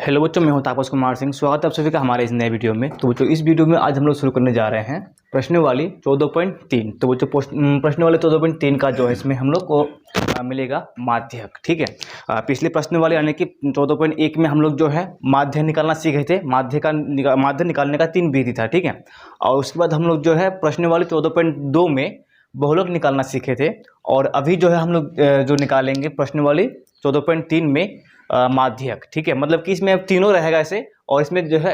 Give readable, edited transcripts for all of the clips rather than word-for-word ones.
Hello बच्चों, मैं हूं तापस कुमार सिंह। स्वागत है आप सभी का हमारे इस नए वीडियो में। तो बच्चों, इस वीडियो में आज हम लोग शुरू करने जा रहे हैं प्रश्नावली 14.3। तो बच्चों, प्रश्नावली 14.3 का जो है इसमें हम लोग को मिलेगा माध्यक। ठीक है, पिछले प्रश्नावली यानी कि 14.1 में हम लोग जो है माध्य निकालना सीखे थे। माध्य निकालने का 3 विधि था। ठीक है, और उसके बाद हम लोग जो है प्रश्नावली 14.2 में बहुलक निकालना सीखे थे। और अभी जो है हम लोग जो निकालेंगे प्रश्नावली 14.3 में माध्यक। ठीक है, मतलब कि इसमें तीनों रहेगा ऐसे, और इसमें जो है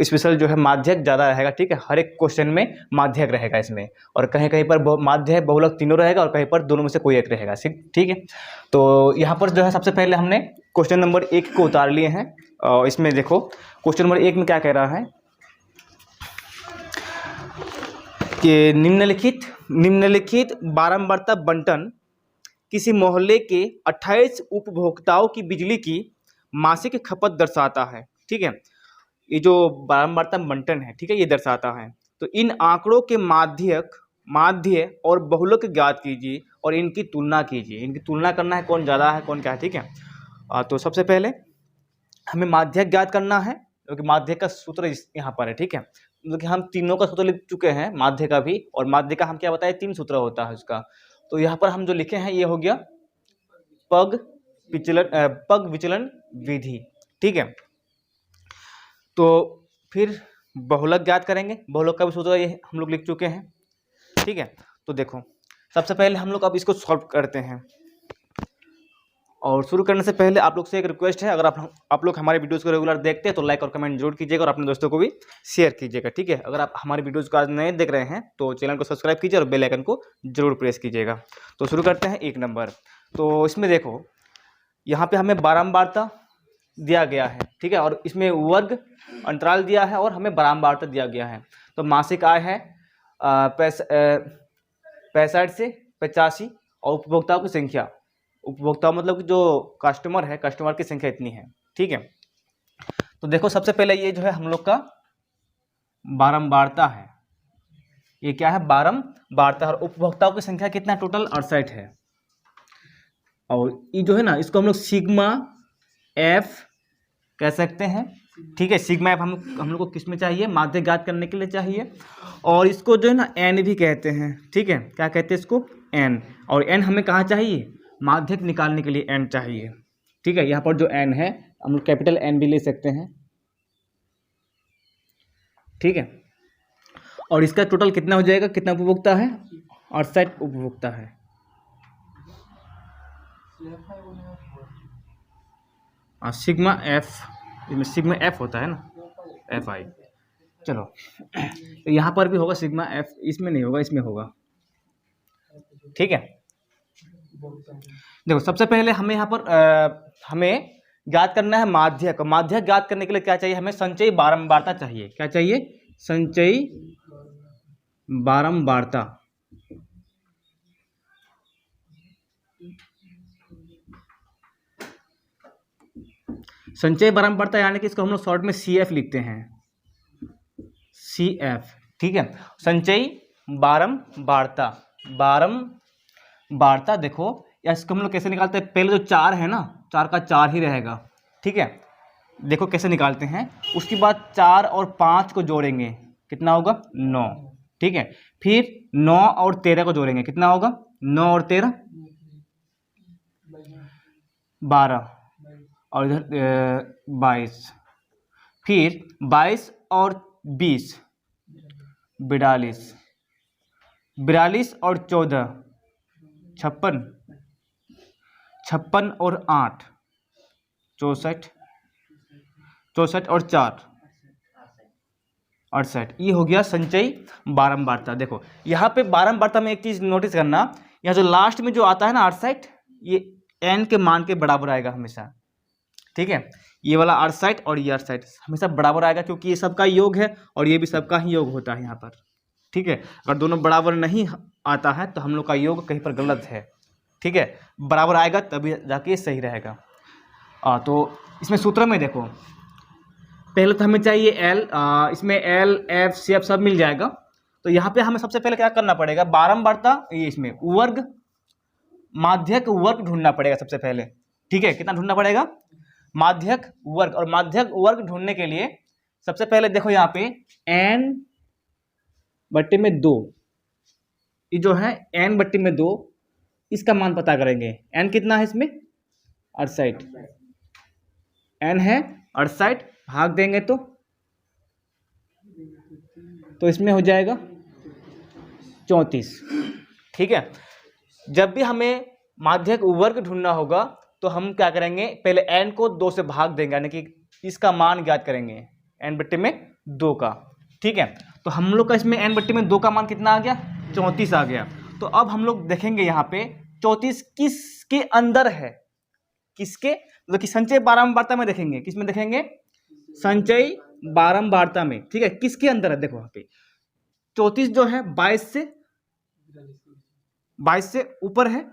स्पेशल जो है माध्यक ज़्यादा रहेगा। ठीक है, हर एक क्वेश्चन में माध्यक रहेगा इसमें, और कहीं कहीं पर माध्य बहुलक तीनों रहेगा, और कहीं पर दोनों में से कोई एक रहेगा। ठीक है, तो यहाँ पर जो है सबसे पहले हमने क्वेश्चन नंबर 1 को उतार लिए हैं। और इसमें देखो क्वेश्चन नंबर 1 में क्या कह रहा है कि निम्नलिखित बारंबारता बंटन किसी मोहल्ले के 28 उपभोक्ताओं की बिजली की मासिक खपत दर्शाता है। ठीक है, ये जो बारंबारता बंटन है, ठीक है, ये दर्शाता है। तो इन आंकड़ों के माध्य और बहुलक ज्ञात कीजिए और इनकी तुलना कीजिए। इनकी तुलना करना है, कौन ज़्यादा है कौन क्या है। ठीक है, तो सबसे पहले हमें माध्यक ज्ञात करना है, क्योंकि माध्यक का सूत्र यहाँ पर है। ठीक है, मतलब कि हम तीनों का सूत्र लिख चुके हैं, माध्य का भी, और माध्य का हम क्या बताए 3 सूत्र होता है उसका। तो यहाँ पर हम जो लिखे हैं ये हो गया पग विचलन विधि। ठीक है, तो फिर बहुलक ज्ञात करेंगे। बहुलक का भी सूत्र ये हम लोग लिख चुके हैं। ठीक है, तो देखो सबसे पहले हम लोग अब इसको सॉल्व करते हैं। और शुरू करने से पहले आप लोग से एक रिक्वेस्ट है, अगर आप लोग हमारे वीडियोस को रेगुलर देखते हैं तो लाइक और कमेंट जरूर कीजिएगा, और अपने दोस्तों को भी शेयर कीजिएगा। ठीक है, अगर आप हमारे वीडियोस को आज नए देख रहे हैं तो चैनल को सब्सक्राइब कीजिए और बेल आइकन को जरूर प्रेस कीजिएगा। तो शुरू करते हैं 1 नंबर। तो इसमें देखो यहाँ पे हमें बारंबारता दिया गया है। ठीक है, और इसमें वर्ग अंतराल दिया है और हमें बारंबारता दिया गया है। तो मासिक आय है 65 से 85, और उपभोक्ताओं की संख्या, उपभोक्ता मतलब कि जो कस्टमर है, कस्टमर की संख्या इतनी है। ठीक है, तो देखो सबसे पहले ये जो है हम लोग का बारंबारता है। ये क्या है? बारंबारता। और उपभोक्ताओं की संख्या कितना? टोटल 68 है। और ये जो है ना, इसको हम लोग सिग्मा एफ कह सकते हैं। ठीक है, सिग्मा एफ हम लोग को किस में चाहिए? माध्य ज्ञात करने के लिए चाहिए। और इसको जो है ना एन भी कहते हैं। ठीक है, क्या कहते हैं इसको? एन। और एन हमें कहाँ चाहिए? माध्यक निकालने के लिए एन चाहिए। ठीक है, यहाँ पर जो एन है हम लोग कैपिटल एन भी ले सकते हैं। ठीक है, और इसका टोटल कितना हो जाएगा? कितना उपभोक्ता है? 68 उपभोक्ता है। सिग्मा एफ, इसमें सिग्मा एफ होता है ना, एफ आई। चलो, तो यहाँ पर भी होगा सिग्मा एफ, इसमें नहीं होगा, इसमें होगा। ठीक है, देखो सबसे पहले हमें यहाँ पर हमें ज्ञात करना है माध्यक। माध्यक ज्ञात करने के लिए क्या चाहिए? हमें संचयी बारंबारता चाहिए। क्या चाहिए? संचयी बारंबारता। संचयी बारंबारता यानी कि इसको हम लोग शॉर्ट में CF लिखते हैं, CF। ठीक है, संचयी बारंबारता देखो इसको हम लोग कैसे निकालते हैं? पहले जो 4 है ना, 4 का 4 ही रहेगा। ठीक है, देखो कैसे निकालते हैं। उसके बाद 4 और 5 को जोड़ेंगे, कितना होगा? 9। ठीक है, फिर 9 और 13 को जोड़ेंगे, कितना होगा? 9 और 13 12, और इधर 22, फिर 22 और 20 42, 42 और 14 56, 56 और 8 64, 64 और 4 68। ये हो गया संचयी बारंबारता। देखो यहाँ पे बारंबारता में एक चीज नोटिस करना, यहाँ जो लास्ट में जो आता है ना 68, ये n के मान के बराबर आएगा हमेशा। ठीक है, ये वाला 68 और ये 68 हमेशा बराबर आएगा, क्योंकि ये सबका योग है और ये भी सबका ही योग होता है यहाँ पर। ठीक है, अगर दोनों बराबर नहीं आता है तो हम लोग का योग कहीं पर गलत है। ठीक है, बराबर आएगा तभी जाके सही रहेगा। तो इसमें सूत्र में देखो पहले तो हमें चाहिए L, इसमें L F C F सब मिल जाएगा। तो यहाँ पे हमें सबसे पहले क्या करना पड़ेगा? बारंबारता, ये इसमें वर्ग, माध्यक वर्ग ढूंढना पड़ेगा सबसे पहले। ठीक है, कितना ढूंढना पड़ेगा? माध्यक वर्ग, और माध्यक वर्ग ढूंढने के लिए सबसे पहले देखो यहाँ पे n/2, ये जो है n/2, इसका मान पता करेंगे। n कितना है इसमें? 68, n है 68, भाग देंगे तो इसमें हो जाएगा 34। ठीक है, जब भी हमें माध्यक वर्ग ढूंढना होगा तो हम क्या करेंगे, पहले n को 2 से भाग देंगे, यानी कि इसका मान ज्ञात करेंगे n/2 का। ठीक है, तो हम लोग का इसमें n/2 का मान कितना आ गया? 34 आ गया। तो अब हम लोग देखेंगे यहाँ पे 34 किसके अंदर है, किसके, मतलब कि संचय बारंबारता में देखेंगे। किस में देखेंगे? संचय बारंबारता में। ठीक है, किसके अंदर है? देखो यहाँ पे 34 जो है 22 से ऊपर है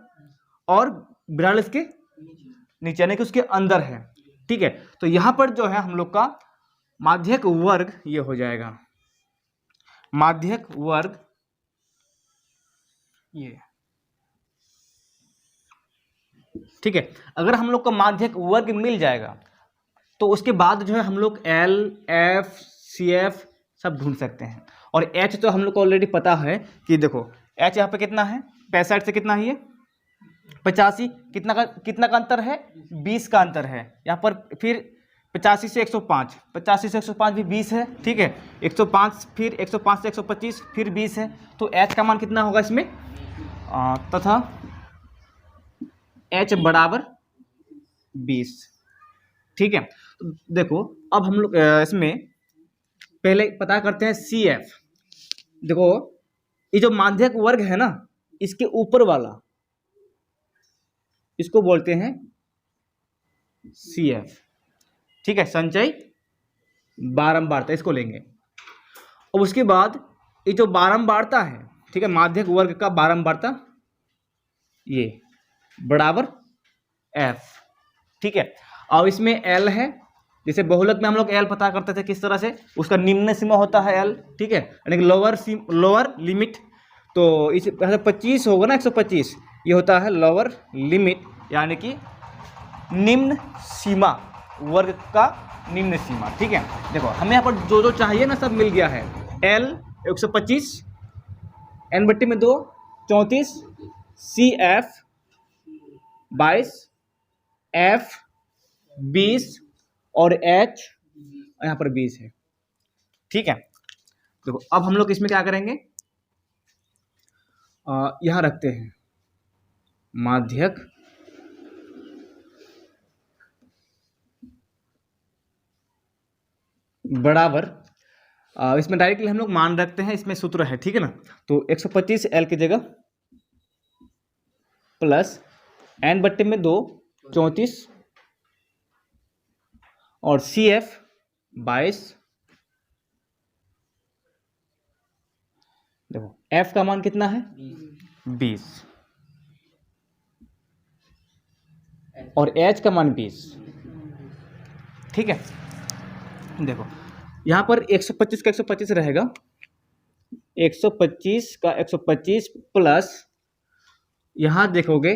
और 42 के नीचे, यानी कि उसके अंदर है। ठीक है, तो यहां पर जो है हम लोग का माध्यक वर्ग ये हो जाएगा, माध्यक वर्ग ये। ठीक है, अगर हम लोग का माध्यक वर्ग मिल जाएगा तो उसके बाद जो है हम लोग L, F, CF सब ढूंढ सकते हैं। और H तो हम लोग को ऑलरेडी पता है कि देखो H यहाँ पे कितना है, 65 से कितना है ये 85, कितना का अंतर है? 20 का अंतर है यहाँ पर। फिर 85 से 105, 85 से 105 भी 20 है। ठीक है, 105, फिर 105 से 125, फिर 20 है। तो H का मान कितना होगा इसमें? तथा H बराबर 20। ठीक है, तो देखो अब हम लोग इसमें पहले पता करते हैं CF। देखो ये जो माध्यक वर्ग है ना, इसके ऊपर वाला, इसको बोलते हैं CF। ठीक है, संचय बारंबारता, इसको लेंगे। और उसके बाद ये जो बारंबारता है, ठीक है, माध्यक वर्ग का बारंबारता ये बराबर F। ठीक है, और इसमें L है, जैसे बहुलक में हम लोग L पता करते थे किस तरह से, उसका निम्न सीमा होता है L। ठीक है, यानी कि लोअर लिमिट। तो इस 25 होगा ना, 125, ये होता है लोअर लिमिट, यानी कि निम्न सीमा, वर्ग का निम्न सीमा। ठीक है, देखो हमें यहाँ पर जो जो चाहिए ना सब मिल गया है। L 125, n/2 34, CF 22, F 20 और H यहाँ पर 20 है। ठीक है, देखो अब हम लोग इसमें क्या करेंगे, यहाँ रखते हैं माध्यक बराबर, इसमें डायरेक्टली हम लोग मान रखते हैं, इसमें सूत्र है। ठीक है ना, तो 125 L की जगह प्लस n/2 34 और CF 22। देखो F का मान कितना है? 20 और H का मान 20। ठीक है, देखो यहाँ पर 125 का 125 रहेगा, 125 का 125 प्लस यहाँ देखोगे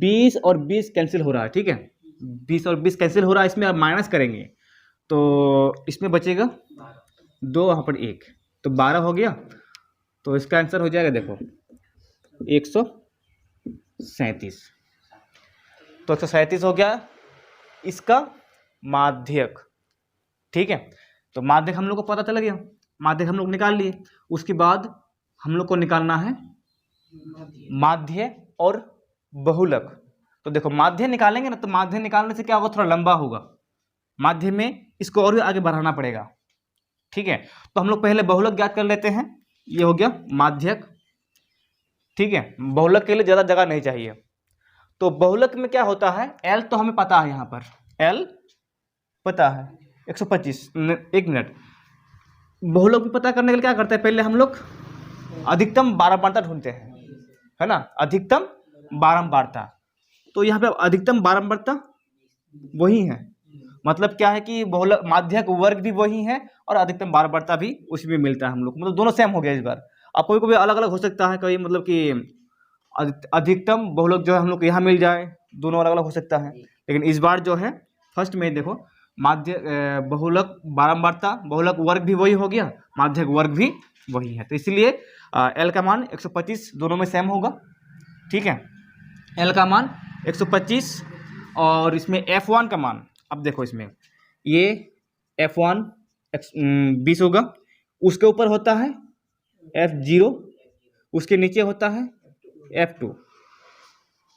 20 और 20 कैंसिल हो रहा है। ठीक है, 20 और 20 कैंसिल हो रहा है, इसमें आप माइनस करेंगे तो इसमें बचेगा 2, यहाँ पर 1, तो 12 हो गया। तो इसका आंसर हो जाएगा देखो 137। तो 137 हो गया इसका माध्यक। ठीक है, तो माध्यक हम लोग को पता चल गया, माध्यक हम लोग निकाल लिए। उसके बाद हम लोग को निकालना है माध्य और बहुलक। तो देखो माध्य निकालेंगे ना, तो माध्य निकालने से क्या होगा, थोड़ा लंबा होगा, माध्य में इसको और भी आगे बढ़ाना पड़ेगा। ठीक है, तो हम लोग पहले बहुलक ज्ञात कर लेते हैं। ये हो गया माध्यक। ठीक है, बहुलक के लिए ज़्यादा जगह नहीं चाहिए। तो बहुलक में क्या होता है, L तो हमें पता है, यहाँ पर L पता है 125। एक मिनट, बहुलक भी पता करने के लिए क्या करते हैं, पहले हम लोग अधिकतम बारंबारता ढूंढते हैं, है ना, अधिकतम बारंबारता। तो यहाँ पे अधिकतम बारंबारता वही है, मतलब क्या है कि बहुलक माध्यक वर्ग भी वही है और अधिकतम बारंबारता भी उसी में मिलता है हम लोग, मतलब दोनों सेम हो गया इस बार। अब कोई कोई अलग अलग हो सकता है, कहीं मतलब कि अधिकतम बहुलक जो है हम लोग को यहाँ मिल जाए, दोनों अलग अलग हो सकता है, लेकिन इस बार जो है फर्स्ट में देखो माध्य बहुलक बारंबारता, बहुलक वर्ग भी वही हो गया, माध्यक वर्ग भी वही है, तो इसलिए एल का मान 125 दोनों में सेम होगा। ठीक है, एल का मान 125 और इसमें F1 का मान, अब देखो इसमें ये F1 20 होगा, उसके ऊपर होता है F0, उसके नीचे होता है F2।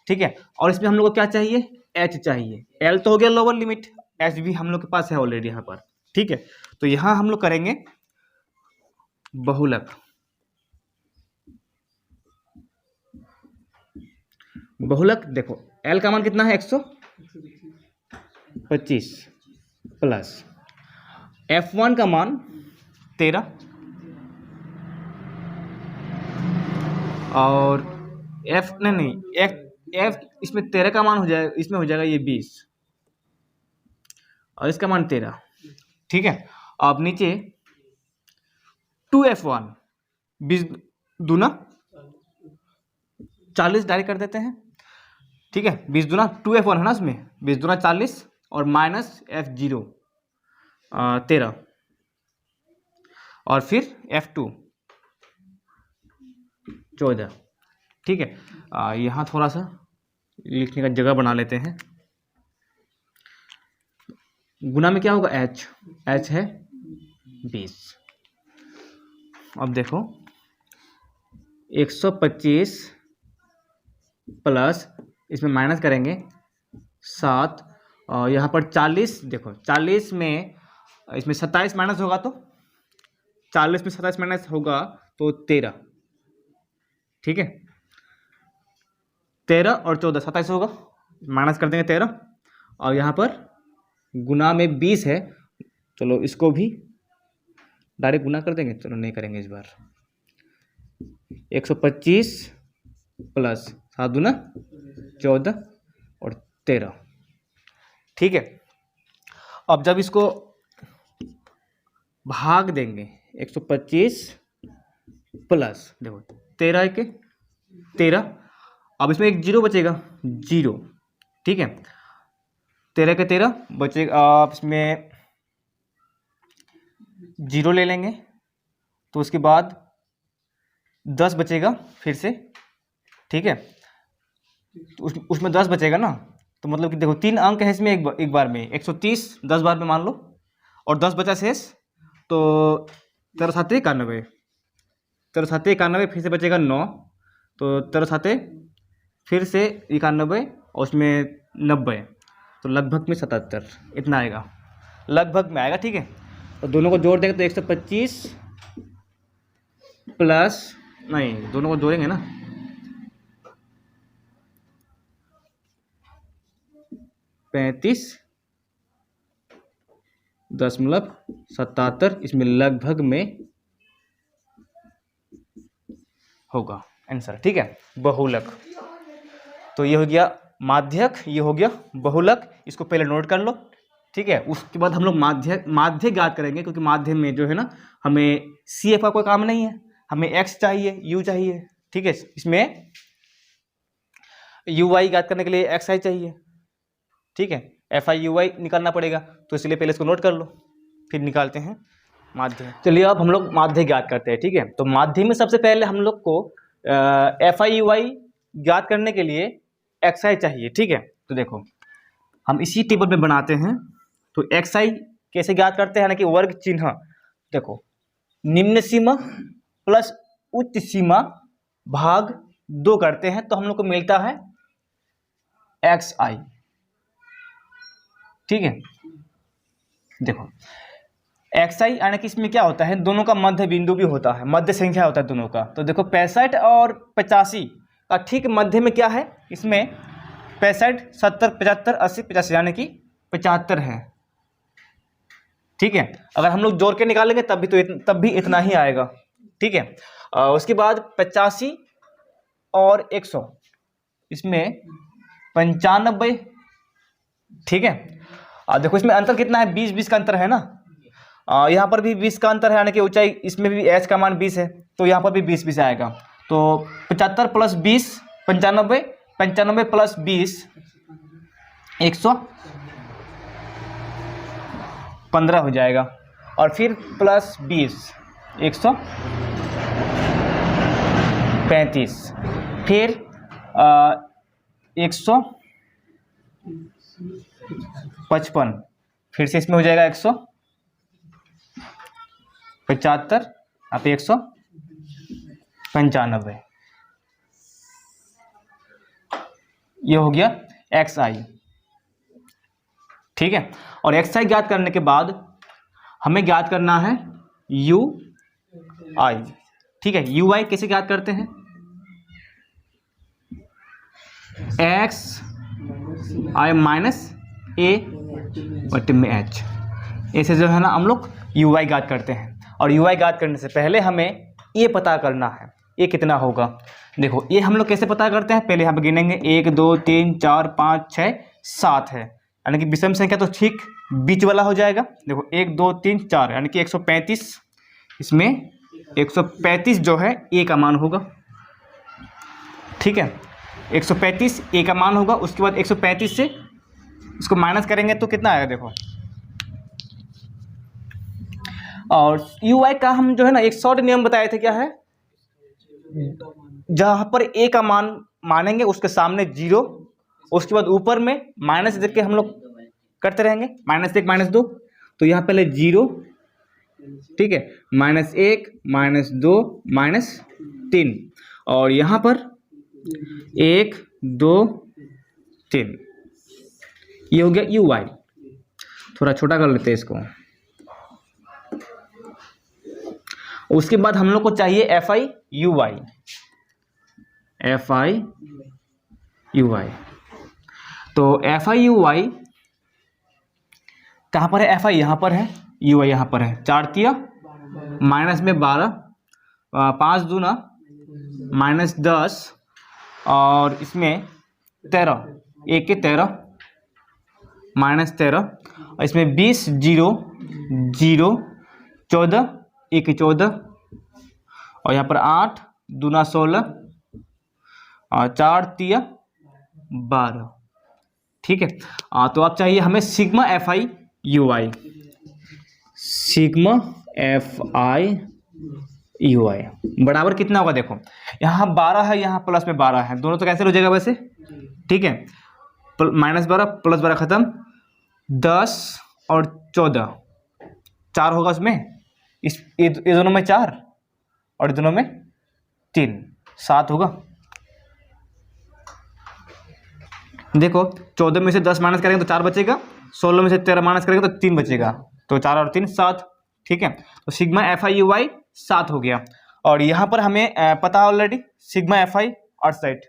ठीक है, और इसमें हम लोग को क्या चाहिए, H चाहिए। L तो हो गया लोअर लिमिट, H भी हम लोग के पास है ऑलरेडी यहाँ पर। ठीक है, तो यहाँ हम लोग करेंगे बहुलक। बहुलक देखो L का मान कितना है 125 प्लस F1 का मान 13 और F नहीं F इसमें 13 का मान हो जाएगा, इसमें हो जाएगा ये 20 और इसका मान 13। ठीक है, अब नीचे 2F1 20 दूना 40 डायरेक्ट कर देते हैं। ठीक है, 20 दूना 2F1 है ना, इसमें 20 दूना 40 और माइनस F0 13 और फिर F2 14। ठीक है, यहाँ थोड़ा सा लिखने का जगह बना लेते हैं। गुना में क्या होगा H है 20। अब देखो 125 प्लस इसमें माइनस करेंगे 7 और यहाँ पर 40, देखो 40 में इसमें 27 माइनस होगा तो 40 में 27 माइनस होगा तो 13। ठीक है, 13 और 14 27 होगा, माइनस कर देंगे 13 और यहाँ पर गुना में 20 है, चलो इसको भी डायरेक्ट गुना कर देंगे, चलो नहीं करेंगे इस बार। 125 प्लस 7 दूना 14 और 13। ठीक है, अब जब इसको भाग देंगे 125 प्लस देखो 13 के 13, अब इसमें एक जीरो बचेगा 0। ठीक है, 13 के 13 बचेगा, आप इसमें 0 ले लेंगे तो उसके बाद 10 बचेगा फिर से। ठीक है, तो उसमें 10 बचेगा ना, तो मतलब कि देखो 3 अंक है इसमें एक बार में 130 10 बार में मान लो और 10 बचा शेष, तो 13 7 91, 13 7 91 फिर से बचेगा 9, तो 13 7 फिर से 91 और उसमें 90, तो लगभग में 77 इतना आएगा, लगभग में आएगा। ठीक है, तो दोनों को जोड़ देंगे तो 125 प्लस, नहीं दोनों को जोड़ेंगे ना, 35.77 इसमें लगभग में होगा आंसर। ठीक है, बहुलक। तो ये हो गया माध्यक, ये हो गया बहुलक, इसको पहले नोट कर लो। ठीक है, उसके बाद हम लोग माध्यक ज्ञात करेंगे, क्योंकि माध्यक में जो है ना हमें CF का कोई काम नहीं है, हमें X चाहिए, U चाहिए। ठीक है, इसमें UY ज्ञात करने के लिए XI चाहिए। ठीक है, FI/UY निकालना पड़ेगा, तो इसलिए पहले इसको नोट कर लो, फिर निकालते हैं माध्य। चलिए अब हम लोग माध्य ज्ञात करते हैं। ठीक है, तो माध्य में सबसे पहले हम लोग को FI/UY ज्ञात करने के लिए XI चाहिए। ठीक है, तो देखो हम इसी टेबल में बनाते हैं, तो XI कैसे ज्ञात करते हैं, ना कि वर्ग चिन्ह, देखो निम्न सीमा प्लस उच्च सीमा भाग 2 करते हैं तो हम लोग को मिलता है XI। ठीक है, देखो XI यानी कि इसमें क्या होता है, दोनों का मध्य बिंदु भी होता है, मध्य संख्या होता है दोनों का। तो देखो 65 और 85 का ठीक मध्य में क्या है, इसमें 65 70 75 80 85 यानी कि 75 है। ठीक है, अगर हम लोग जोड़ के निकालेंगे तब भी इतना ही आएगा। ठीक है, उसके बाद 85 और 100 इसमें 95। ठीक है, देखो इसमें अंतर कितना है, 20 का अंतर है ना, यहाँ पर भी 20 का अंतर है, यानी कि ऊंचाई इसमें भी H का मान 20 है, तो यहाँ पर भी 20 आएगा। तो 75 प्लस 20 95, 95 प्लस 20 100, 15 हो जाएगा, और फिर प्लस 20 135, फिर 155, फिर से इसमें हो जाएगा 175, यहाँ पे 195। ये हो गया एक्स आई, ठीक है। और एक्स आई ज्ञात करने के बाद हमें ज्ञात करना है यू आई, ठीक है। यू आई कैसे ज्ञात करते हैं? एक्स आई माइनस ए बटे में एच, ऐसे जो है ना हम लोग यू आई ज्ञात करते हैं। और यू आई ज्ञात करने से पहले हमें ये पता करना है ये कितना होगा। देखो ये हम लोग कैसे पता करते हैं, पहले यहाँ पे गिनेंगे 1 2 3 4 5 6 7 है, यानी कि विषम संख्या तो ठीक बीच वाला हो जाएगा। देखो 1 2 3 4 यानी कि 135, इसमें 135 जो है ए का मान होगा, ठीक है। 135 ए का मान होगा। उसके बाद 135 से इसको माइनस करेंगे तो कितना आएगा देखो। और यू आई का हम जो है ना एक शॉर्ट नियम बताए थे, क्या है, जहां पर ए का मान मानेंगे उसके सामने 0, उसके बाद ऊपर में माइनस देख के हम लोग करते रहेंगे, -1 -2, तो यहाँ पहले 0, ठीक है, -1 -2 -3, और यहाँ पर 1 2 3, ये हो गया यू आई। थोड़ा छोटा कर लेते हैं इसको। उसके बाद हम लोग को चाहिए f i u i, f i u i. तो एफ आई यू आई कहाँ पर है? एफ आई यहाँ पर है, यू आई यहाँ पर है। 4 तिया माइनस में 12, 5 दूना -10, और इसमें 13, 1 के 13 -13, और इसमें 20 0 0 14, 1 के 14, और यहाँ पर 8 दूना 16, और 4 तिया 12, ठीक है। तो अब चाहिए हमें sigma f i u i, sigma f i u i बराबर कितना होगा? देखो यहाँ 12 है, यहाँ प्लस में 12 है, दोनों तो कैंसिल हो जाएगा वैसे, ठीक है। -12 + 12 खत्म, 10 और 14, 4 होगा उसमें, ये दोनों में 4 और दोनों में 3, 7 होगा। देखो 14 में से 10 माइनस करेंगे तो 4 बचेगा, 16 में से 13 माइनस करेंगे तो 3 बचेगा, तो 4 और 3 7, ठीक है। तो सिग्मा एफ आई यू आई 7 हो गया। और यहाँ पर हमें पता है ऑलरेडी सिग्मा एफ आई और सेट,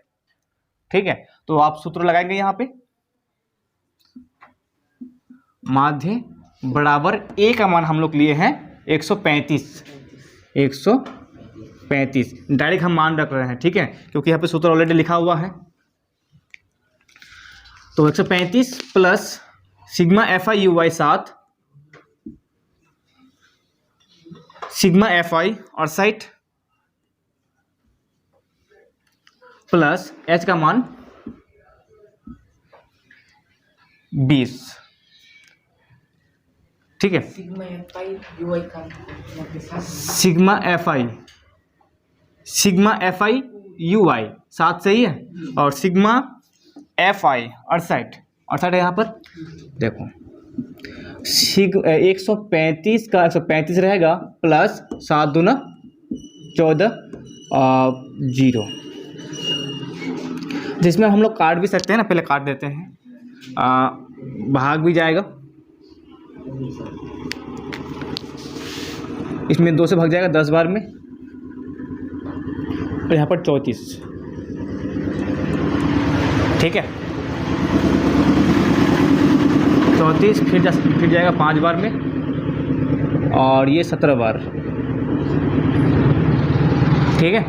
ठीक है। तो आप सूत्र लगाएंगे यहाँ पे, माध्य बराबर ए का मान हम लोग लिए हैं 135, 135 डायरेक्ट हम मान रख रहे हैं, ठीक है, क्योंकि यहाँ पे सूत्र ऑलरेडी लिखा हुआ है। तो 135 plus sigma f i u I 7, sigma f आई और साइट प्लस एच का मान 20, ठीक है। सिग्मा एफ आई यू आई का सिग्मा एफ आई यू आई 7 सही है, और सिग्मा एफ आई 68 है यहाँ पर। देखो 135 का 135 रहेगा, प्लस 7 दूना 14 0, जिसमें हम लोग काट भी सकते हैं ना, पहले काट देते हैं, भाग भी जाएगा, इसमें 2 से भाग जाएगा 10 बार में, और यहाँ पर 34, ठीक है। 34 फिर जाएगा 5 बार में, और ये 17 बार, ठीक है।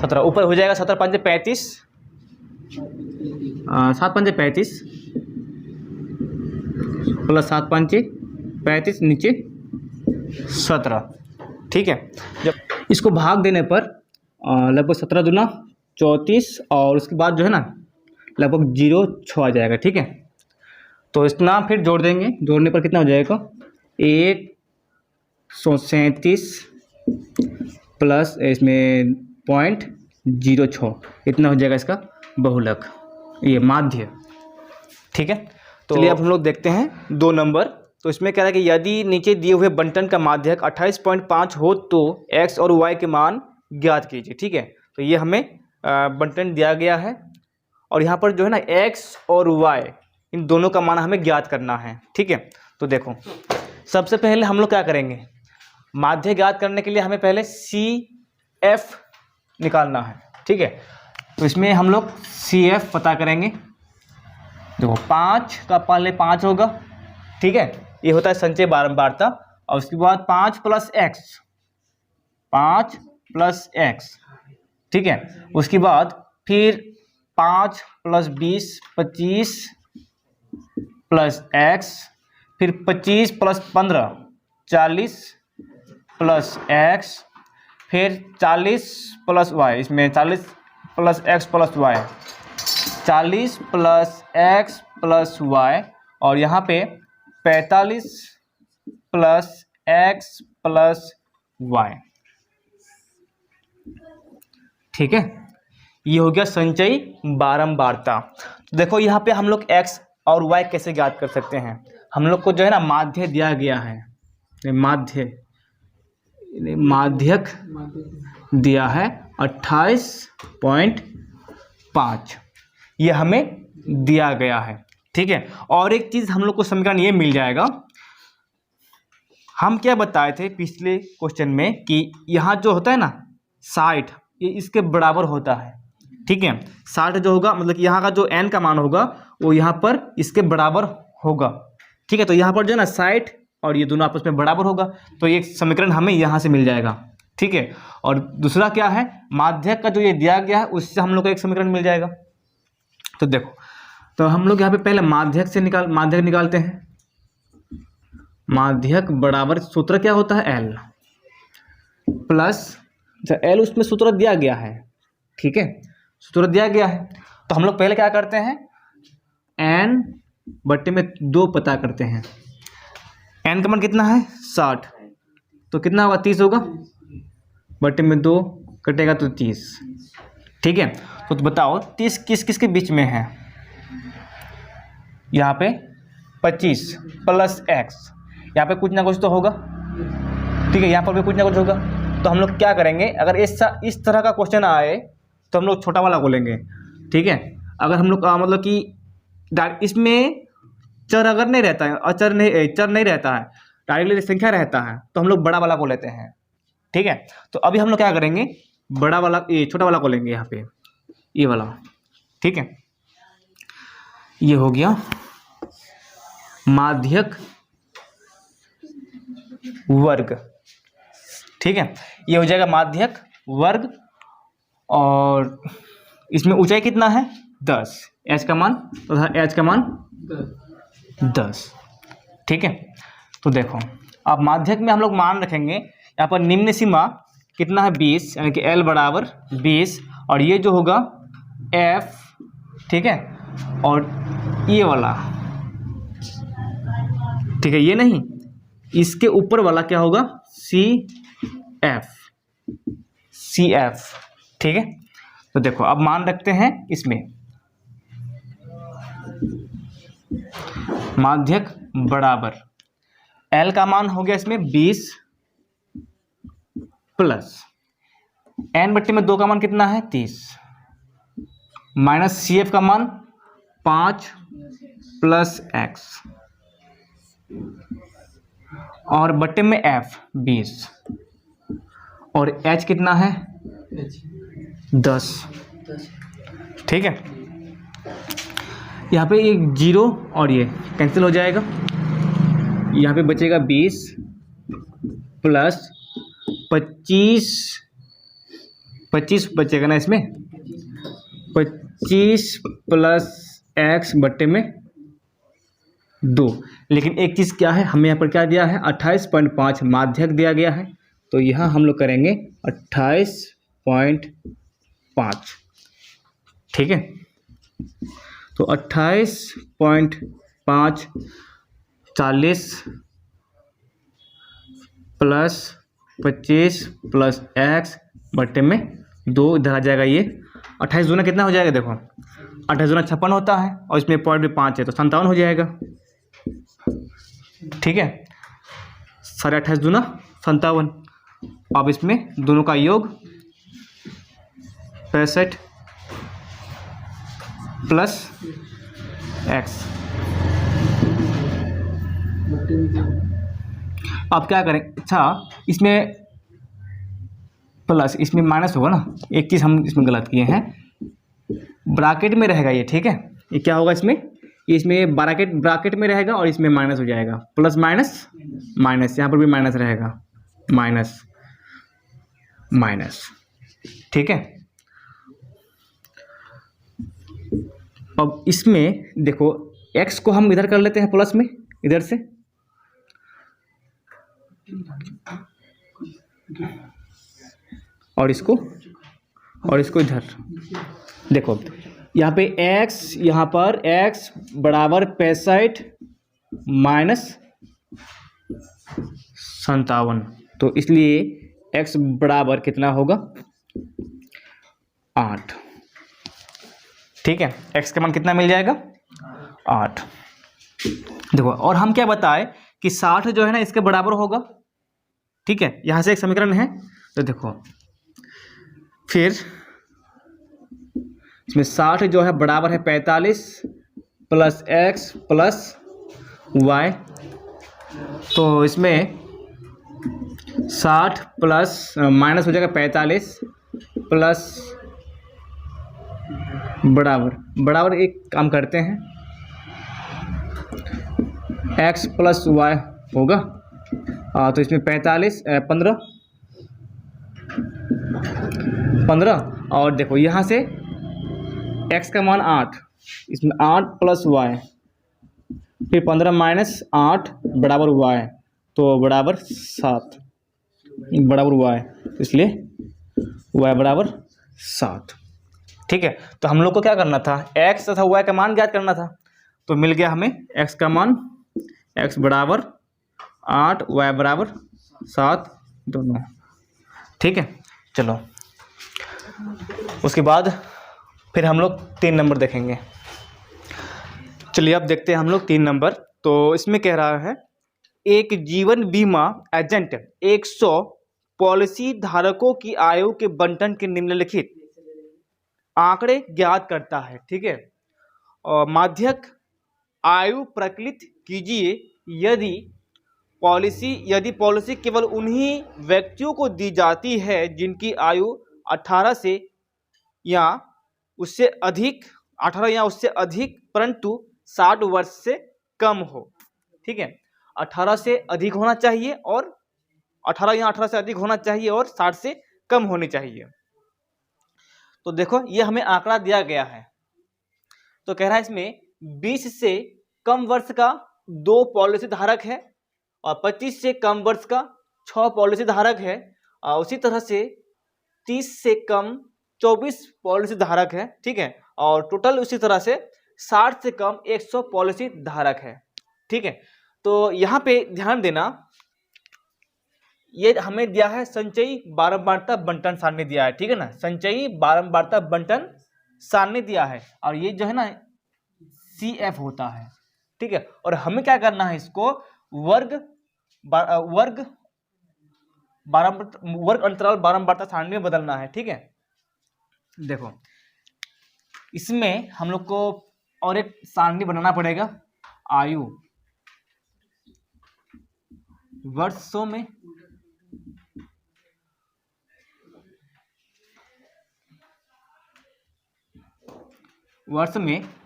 17 ऊपर हो जाएगा, 17 5 35, 7 5 35 प्लस 7 5 35, नीचे 17, ठीक है। जब इसको भाग देने पर लगभग 17 दूना 34, और उसके बाद जो है ना लगभग 0 6 आ जाएगा, ठीक है। तो इतना फिर जोड़ देंगे, जोड़ने पर कितना हो जाएगा 137 प्लस इसमें 0.06, इतना हो जाएगा इसका बहुलक, ये माध्य। ठीक है, तो चलिए अब हम लोग देखते हैं 2 नंबर। तो इसमें कह रहा है कि यदि नीचे दिए हुए बंटन का माध्यक 28.5 हो तो x और y के मान ज्ञात कीजिए। ठीक है, तो ये हमें बंटन दिया गया है और यहाँ पर जो है ना x और y इन दोनों का मान हमें ज्ञात करना है। ठीक है, तो देखो सबसे पहले हम लोग क्या करेंगे, माध्य ज्ञात करने के लिए हमें पहले CF निकालना है। ठीक है, तो इसमें हम लोग CF पता करेंगे। देखो 5 का पहले 5 होगा। ठीक है, ये होता है संचय बारंबारता। और उसके बाद 5 + x, 5 + x। ठीक है, उसके बाद फिर 5 + 20 25 + x, फिर 25 + 15 40 + x, फिर 40 + y, इसमें 40 + x + y, 40 + x + y, और यहाँ पे 45 + x + y। ठीक है, ये हो गया संचयी बारंबारता। देखो यहाँ पे हम लोग x और y कैसे ज्ञात कर सकते हैं। हम लोग को जो है ना माध्य दिया गया है, माध्यक दिया है 28.5, ये हमें दिया गया है। ठीक है, और एक चीज हम लोग को समीकरण ये मिल जाएगा। हम क्या बताए थे पिछले क्वेश्चन में कि यहाँ जो होता है ना 60, ये इसके बराबर होता है। ठीक है, 60 जो होगा मतलब कि यहाँ का जो n का मान होगा वो यहाँ पर इसके बराबर होगा। ठीक है, तो यहाँ पर जो है ना 60 और ये दोनों आपस में बराबर होगा, तो ये समीकरण हमें यहाँ से मिल जाएगा। ठीक है, और दूसरा क्या है, माध्यक का जो ये दिया गया है उससे हम लोग को एक समीकरण मिल जाएगा। तो देखो, तो हम लोग यहाँ पे पहले माध्यक निकालते हैं। माध्यक बराबर सूत्र क्या होता है, L प्लस L, उसमें सूत्र दिया गया है। ठीक है, सूत्र दिया गया है, तो हम लोग पहले क्या करते हैं, n/2 पता करते हैं। n का मान कितना है 60, तो कितना होगा 30 होगा, /2 कटेगा तो 30। ठीक है, तो बताओ 30 किस किस के बीच में है, यहाँ पे 25 + x, यहाँ पे कुछ ना कुछ तो होगा। ठीक है, यहाँ पर भी कुछ ना कुछ होगा। तो हम लोग क्या करेंगे, अगर इस तरह का क्वेश्चन आए तो हम लोग छोटा वाला को लेंगे। ठीक है, अगर हम लोग मतलब कि इसमें चर अगर नहीं रहता है, चर नहीं रहता है, डायरेक्टली संख्या रहता है, तो हम लोग बड़ा वाला को लेते हैं। ठीक है, तो अभी हम लोग क्या करेंगे, बड़ा वाला छोटा वाला को लेंगे, यहाँ पे ये वाला। ठीक है, ये हो गया माध्यक वर्ग। ठीक है, ये हो जाएगा माध्यक वर्ग, और इसमें ऊंचाई कितना है 10, h का मान, तो h का मान 10। ठीक है, तो देखो अब माध्यक में हम लोग मान रखेंगे, यहाँ पर निम्न सीमा कितना है 20, यानी कि L बराबर 20, और ये जो होगा F। ठीक है, और ये वाला, ठीक है, ये नहीं, इसके ऊपर वाला क्या होगा CF। ठीक है, तो देखो अब मान रखते हैं इसमें, माध्यक बराबर L का मान हो गया इसमें 20 प्लस n/2 का मान कितना है 30, माइनस CF का मान 5 + x, और बट्टे में F 20, और H कितना है 10। ठीक है, यहाँ पे एक 0 और ये कैंसिल हो जाएगा, यहाँ पे बचेगा 20 प्लस 25 बचेगा ना इसमें, 25 प्लस x बट्टे में 2। लेकिन एक चीज़ क्या है, हमें यहाँ पर क्या दिया है 28.5 माध्यक दिया गया है, तो यहाँ हम लोग करेंगे 28.5। ठीक है, तो 28.5 40 प्लस 25 प्लस x बट्टे में 2, इधर आ जाएगा ये 28 दूना कितना हो जाएगा, देखो 28 दूना 56 होता है और इसमें पॉइंट भी 5 है तो 57 हो जाएगा। ठीक है, 28.5 दूना 57। अब इसमें दोनों का योग 65 प्लस x। अब क्या करें, अच्छा इसमें प्लस, इसमें माइनस होगा ना, एक चीज़ हम इसमें गलत किए हैं, ब्रैकेट में रहेगा ये। ठीक है, ये क्या होगा इसमें, इसमें ब्रैकेट में रहेगा और इसमें माइनस हो जाएगा, प्लस माइनस माइनस, यहाँ पर भी माइनस रहेगा, माइनस माइनस। ठीक है, अब इसमें देखो x को हम इधर कर लेते हैं प्लस में, इधर से और इसको इधर। देखो यहाँ पे x, यहाँ पर x बराबर 65 माइनस 57, तो इसलिए x बराबर कितना होगा, 8। ठीक है, x का मान कितना मिल जाएगा, 8। देखो और हम क्या बताए कि 60 जो है ना इसके बराबर होगा। ठीक है, यहाँ से एक समीकरण है, तो देखो फिर इसमें 60 जो है बराबर है 45 प्लस x प्लस y, तो इसमें 60 प्लस माइनस हो जाएगा 45 प्लस बराबर एक काम करते हैं, x प्लस y होगा, तो इसमें 15 और देखो यहाँ से x का मान 8, इसमें 8 प्लस y, फिर 15 माइनस 8 बराबर y, तो बराबर 7 बराबर y, इसलिए y बराबर 7। ठीक है, तो हम लोग को क्या करना था, x तथा y का मान ज्ञात करना था, तो मिल गया हमें x का मान, x बराबर 8 y बराबर 7 दोनों। ठीक है, चलो उसके बाद फिर हम लोग 3 नंबर देखेंगे। चलिए अब देखते हैं हम लोग 3 नंबर। तो इसमें कह रहा है एक जीवन बीमा एजेंट 100 पॉलिसी धारकों की आयु के बंटन के निम्नलिखित आंकड़े ज्ञात करता है। ठीक है, और माध्यक आयु प्रकलित कीजिए यदि पॉलिसी केवल उन्हीं व्यक्तियों को दी जाती है जिनकी आयु 18 या उससे अधिक परंतु 60 वर्ष से कम हो। ठीक है, 18 से अधिक होना चाहिए और 18 या 18 से अधिक होना चाहिए और 60 से कम होनी चाहिए। तो देखो ये हमें आंकड़ा दिया गया है, तो कह रहा है इसमें 20 से कम वर्ष का 2 पॉलिसी धारक है और 25 से कम वर्ष का 6 पॉलिसी धारक है, और उसी तरह से 30 से कम 24 पॉलिसी धारक है। ठीक है, और टोटल उसी तरह से 60 से कम 100 पॉलिसी धारक है। ठीक है, तो यहाँ पे ध्यान देना, ये हमें दिया है संचयी बारंबारता बंटन सारणी दिया है। ठीक है ना, संचयी बारंबारता बंटन सारणी दिया है और ये जो है ना CF होता है। ठीक है, और हमें क्या करना है, इसको वर्ग अंतराल बारंबारता सारणी में बदलना है। ठीक है, देखो इसमें हम लोग को और एक सारणी बनाना पड़ेगा, आयु वर्षों में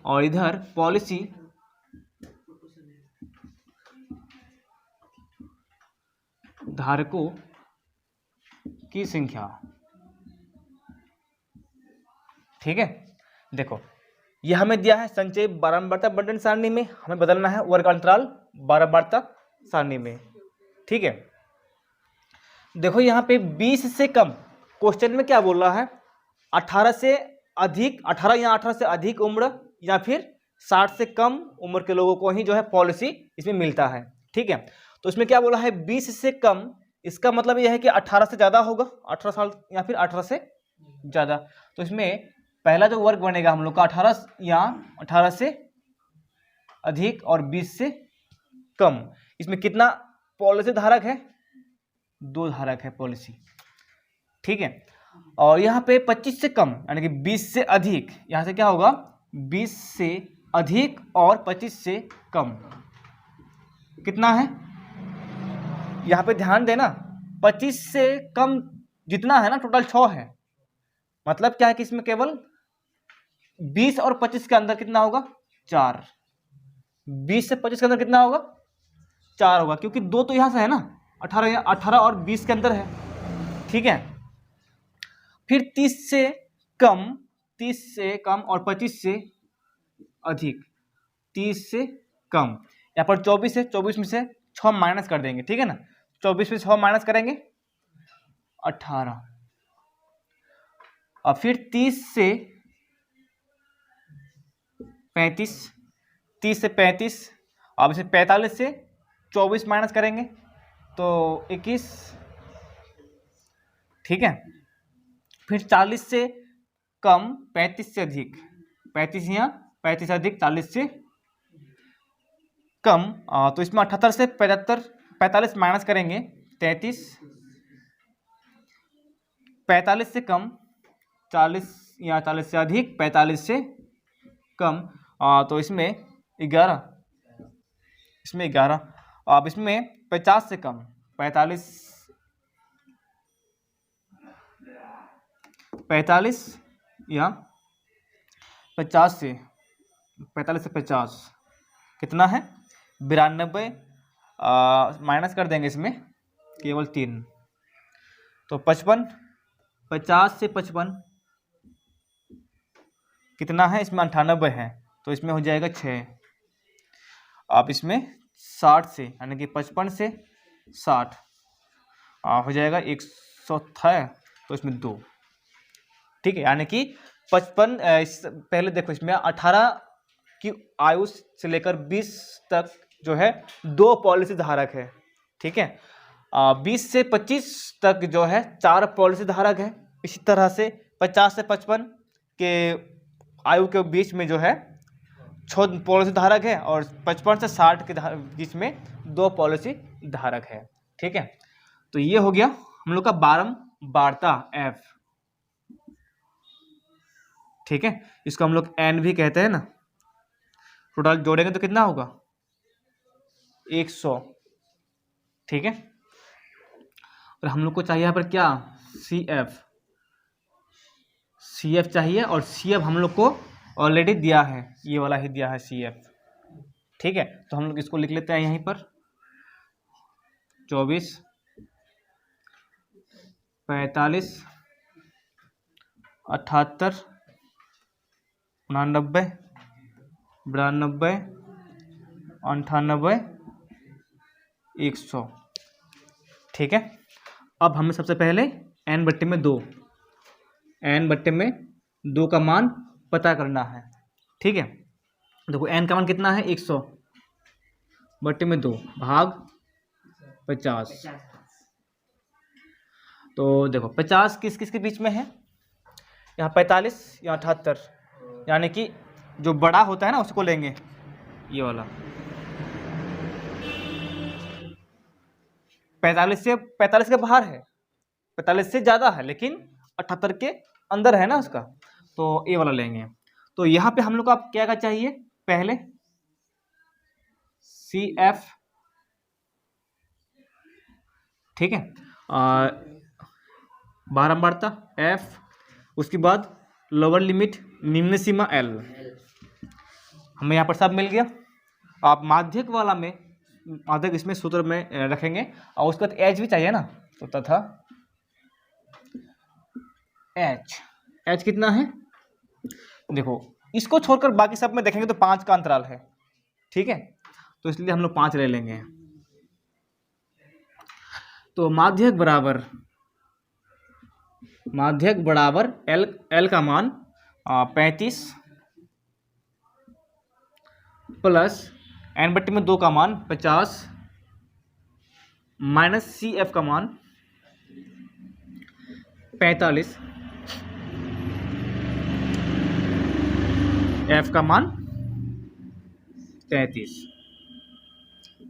और इधर पॉलिसी धारकों की संख्या। ठीक है, देखो यह हमें दिया है संचयी बारंबारता बंटन सारणी में, हमें बदलना है वर्ग अंतराल बारंबारता सारणी में। ठीक है, देखो यहाँ पे 20 से कम, क्वेश्चन में क्या बोल रहा है, 18 से अधिक, 18 या 18 से अधिक उम्र या फिर 60 से कम उम्र के लोगों को ही जो है पॉलिसी इसमें मिलता है। ठीक है, तो इसमें क्या बोला है, 20 से कम इसका मतलब यह है कि 18 से ज़्यादा होगा, 18 साल या फिर 18 से ज़्यादा। तो इसमें पहला जो वर्ग बनेगा हम लोग का 18 या 18 से अधिक और 20 से कम। इसमें कितना पॉलिसी धारक है? 2 धारक है पॉलिसी, ठीक है। और यहाँ पे 25 से कम यानी कि 20 से अधिक, यहाँ से क्या होगा 20 से अधिक और 25 से कम कितना है? यहाँ पे ध्यान देना 25 से कम जितना है ना टोटल 6 है। मतलब क्या है कि इसमें केवल 20 और 25 के अंदर कितना होगा 4। 20 से 25 के अंदर कितना होगा 4 होगा, क्योंकि 2 तो यहाँ से है ना 18 और 20 के अंदर है, ठीक है। फिर 30 से कम और 25 से अधिक, 30 से कम। यहाँ पर 24 है, 24 में से 6 माइनस कर देंगे, ठीक है ना। 24 में 6 माइनस करेंगे 18। और फिर 30 से 35, 30 से 35, अब इसे 45 से 24 माइनस करेंगे तो 21, ठीक है। फिर 40 से कम 35 से अधिक, 35 या 35 से अधिक 40 से कम, तो इसमें 78 से 45 माइनस करेंगे 33, 45 से कम 40 या 40 से अधिक 45 से कम, तो इसमें 11, इसमें 11। अब इसमें 50 से कम 45 या 50 से 50 कितना है 92, माइनस कर देंगे इसमें केवल 3, तो 55। 50 से 55 कितना है? इसमें 98 है, तो इसमें हो जाएगा 6। अब इसमें 60 से यानी कि 55 से 60 हो जाएगा 100 था, तो इसमें 2, ठीक है। यानी कि 55 पहले देखो इसमें 18 की आयु से लेकर 20 तक जो है 2 पॉलिसी धारक है, ठीक है। 20 से 25 तक जो है 4 पॉलिसी धारक है। इसी तरह से 50 से 55 के आयु के बीच में जो है 6 पॉलिसी धारक है और 55 से 60 के बीच में 2 पॉलिसी धारक है, ठीक है। तो ये हो गया हम लोग का बारंबारता F, ठीक है। इसको हम लोग N भी कहते हैं ना। टोटल जोड़ेंगे तो कितना होगा 100, ठीक है। और हम लोग को चाहिए यहाँ पर क्या CF चाहिए, और CF हम लोग को ऑलरेडी दिया है, ये वाला ही दिया है CF, ठीक है। तो हम लोग इसको लिख लेते हैं यहीं पर 24, 45, 78, 89, 92, 98, 100, ठीक है। अब हमें सबसे पहले n/2 का मान पता करना है, ठीक है। देखो n का मान कितना है 100/2 भाग 50। तो देखो 50 किस किस के बीच में है? यहाँ 45 या 78, यानी कि जो बड़ा होता है ना उसको लेंगे, ये वाला 45 के बाहर है, 45 से ज़्यादा है लेकिन 78 के अंदर है ना उसका, तो ये वाला लेंगे। तो यहाँ पे हम लोग को आप क्या चाहिए? पहले CF, ठीक है, बारंबारता F, उसके बाद लोअर लिमिट निम्न सीमा L, हमें यहाँ पर सब मिल गया। आप माध्यक वाला में माध्यक इसमें सूत्र में रखेंगे, और उसके बाद H भी चाहिए ना, तो तथा H कितना है? देखो इसको छोड़कर बाकी सब में देखेंगे तो 5 का अंतराल है, ठीक है, तो इसलिए हम लोग 5 ले लेंगे। तो माध्यक बराबर L का मान 35 प्लस n/2 का मान 50 माइनस सी एफ का मान 45, एफ का मान 33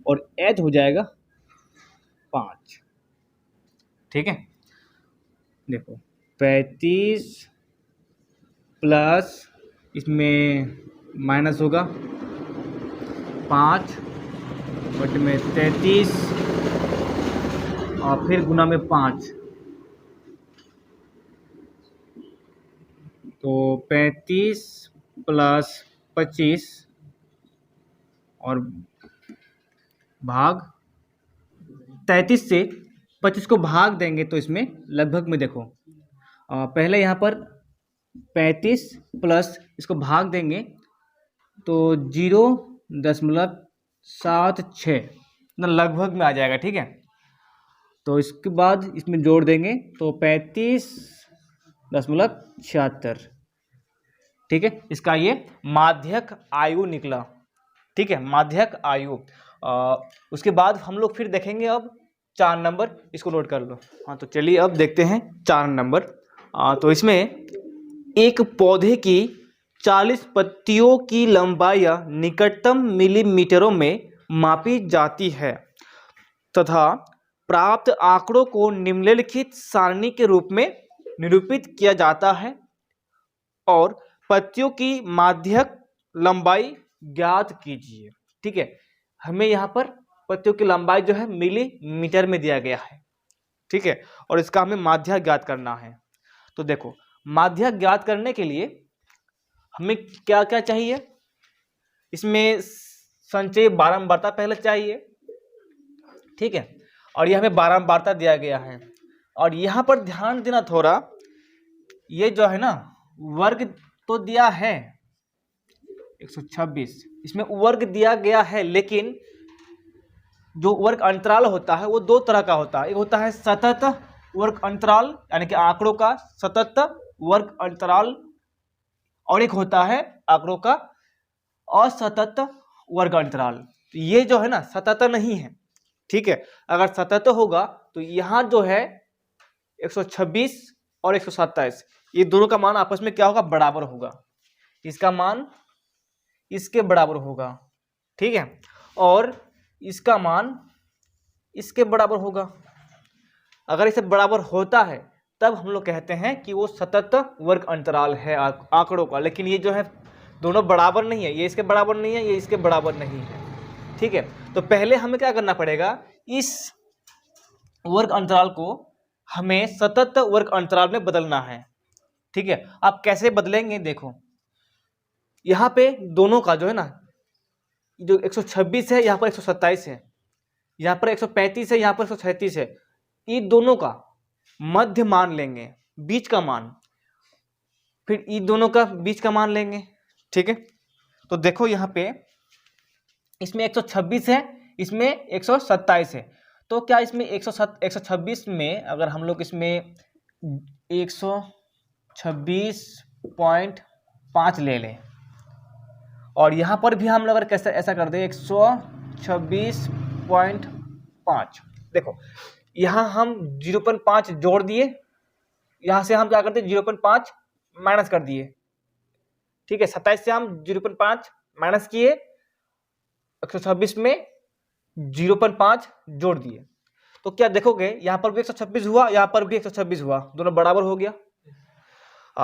और एच हो जाएगा 5। ठीक है, देखो 35 प्लस इसमें माइनस होगा 5 बट में 33 और फिर गुना में 5, तो 35 प्लस 25 और भाग 33 से 25 को भाग देंगे तो इसमें लगभग में देखो पहले यहाँ पर 35 प्लस इसको भाग देंगे तो 0.76 लगभग में आ जाएगा। ठीक है, तो इसके बाद इसमें जोड़ देंगे तो 35.76। ठीक है, इसका ये माध्यक आयु निकला। ठीक है, माध्यक आयु। उसके बाद हम लोग फिर देखेंगे अब 4 नंबर, इसको नोट कर लो। हाँ, तो चलिए अब देखते हैं 4 नंबर। तो इसमें एक पौधे की 40 पत्तियों की लंबाई निकटतम मिलीमीटरों में मापी जाती है तथा प्राप्त आंकड़ों को निम्नलिखित सारणी के रूप में निरूपित किया जाता है और पत्तियों की माध्यक लंबाई ज्ञात कीजिए। ठीक है, हमें यहाँ पर पत्तियों की लंबाई जो है मिलीमीटर में दिया गया है। ठीक है, और इसका हमें माध्यक ज्ञात करना है। तो देखो, माध्यक ज्ञात करने के लिए हमें क्या क्या चाहिए, इसमें संचय बारंबारता पहले चाहिए। ठीक है, और यह हमें बारंबारता दिया गया है। और यहाँ पर ध्यान देना थोड़ा, ये जो है ना वर्ग तो दिया है 126, इसमें वर्ग दिया गया है, लेकिन जो वर्ग अंतराल होता है वो 2 तरह का होता है। एक होता है सतत वर्ग अंतराल, यानी कि आंकड़ों का सतत वर्ग अंतराल, और एक होता है आंकड़ों का असतत वर्ग अंतराल। तो ये जो है ना सतत नहीं है। ठीक है, अगर सतत होगा तो यहाँ जो है 126 और 127, ये दोनों का मान आपस में क्या होगा, बराबर होगा। इसका मान इसके बराबर होगा। ठीक है, और इसका मान इसके बराबर होगा। अगर इसे बराबर होता है तब हम लोग कहते हैं कि वो सतत वर्ग अंतराल है आंकड़ों का। लेकिन ये जो है दोनों बराबर नहीं है, ये इसके बराबर नहीं है, ये इसके बराबर नहीं है। ठीक है, तो पहले हमें क्या करना पड़ेगा, इस वर्ग अंतराल को हमें सतत वर्ग अंतराल में बदलना है। ठीक है, आप कैसे बदलेंगे, देखो यहाँ पे दोनों का जो है ना, जो 126 है यहाँ पर 127 है, यहाँ पर 135 है, यहाँ पर 136 है, ये दोनों का मध्य मान लेंगे, बीच का मान, फिर ये दोनों का बीच का मान लेंगे। ठीक है, तो देखो यहाँ पे इसमें 126 है, इसमें 127 है, तो क्या इसमें 126 में अगर हम लोग इसमें 126.5 ले लें, और यहाँ पर भी हम लोग अगर कैसे ऐसा कर दें 126.5, देखो यहाँ हम 0.5 जोड़ दिए, यहाँ से हम क्या करते 0.5 माइनस कर दिए। ठीक है, 27 से हम 0.5 माइनस किए, 126 में 0.5 जोड़ दिए, तो क्या देखोगे यहाँ पर भी 126 हुआ, यहाँ पर भी 126 हुआ, दोनों बराबर हो गया।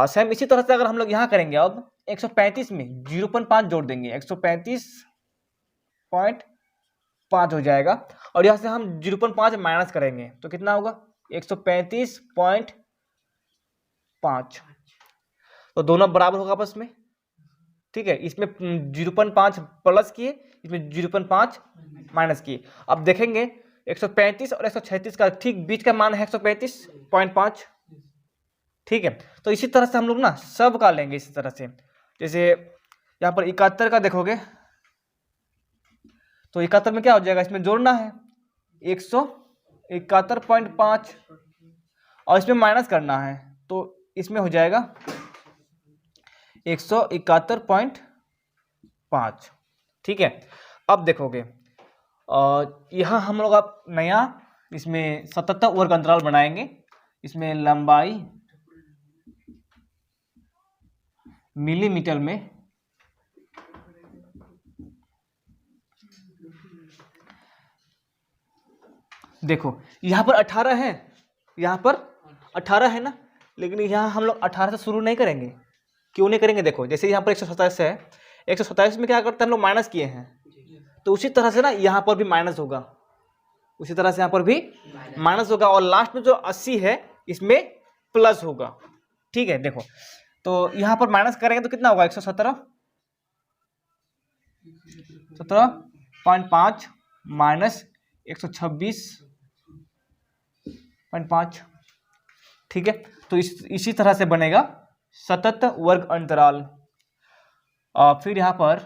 सेम इसी तरह से अगर हम लोग यहाँ करेंगे, अब 135 में 0.5 जोड़ देंगे, 135.5 हो जाएगा, और यहाँ से हम 0.5 माइनस करेंगे तो कितना होगा 135.5, तो दोनों बराबर होगा आपस में। ठीक है, इसमें 0.5 प्लस किए, इसमें 0.5 माइनस किए। अब देखेंगे 135 और 136 का ठीक बीच का मान है 135.5। ठीक है, तो इसी तरह से हम लोग ना सब का लेंगे इसी तरह से। जैसे यहाँ पर 71 का देखोगे तो 71 में क्या हो जाएगा, इसमें जोड़ना है 171.5 और इसमें माइनस करना है, तो इसमें हो जाएगा 171.5। ठीक है, अब देखोगे यहाँ हम लोग अब नया इसमें 77 वर्ग अंतराल बनाएंगे। इसमें लंबाई मिलीमीटर में, देखो यहाँ पर 18 है, यहाँ पर 18 है ना, लेकिन यहाँ हम लोग 18 से शुरू नहीं करेंगे। क्यों नहीं करेंगे? देखो जैसे यहाँ पर 127 है, 127 में क्या करते हैं हम लोग, माइनस किए हैं, तो उसी तरह से ना यहाँ पर भी माइनस होगा, उसी तरह से यहाँ पर भी माइनस होगा, और लास्ट में जो 80 है इसमें प्लस होगा। ठीक है, देखो तो यहाँ पर माइनस करेंगे तो कितना होगा, 17.5 माइनस 126.5। ठीक है, तो इसी तरह से बनेगा सतत वर्ग अंतराल। फिर यहाँ पर